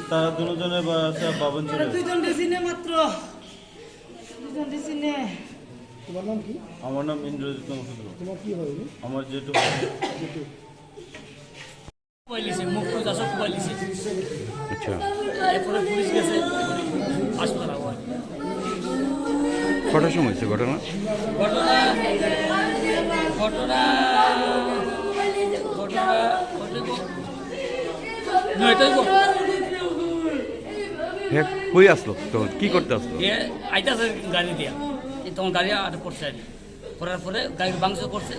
তারা দুজনের বাবন ছিল। দুজন ডিসিনে মাত্র দুজন ডিসিনে। তোমার নাম কি? আমার নাম ইন্দ্রজিৎ নমসূদ্র। তোমার কি হয়? আমার যেটু আচ্ছা, এরপরে পুলিশ গেছে হাসপাতাল। কটার সময় হয়েছে ঘটনা? ঘটনা ঘটনা ঘটনা নয়টাই হ্যাঁ, কই আসলো তখন, কি করতে আসলো? আইতাছে গাড়ি দিয়া, তখন গাড়ি আটক করছে আর কি। করার পরে গাড়ির বাংশ করছে,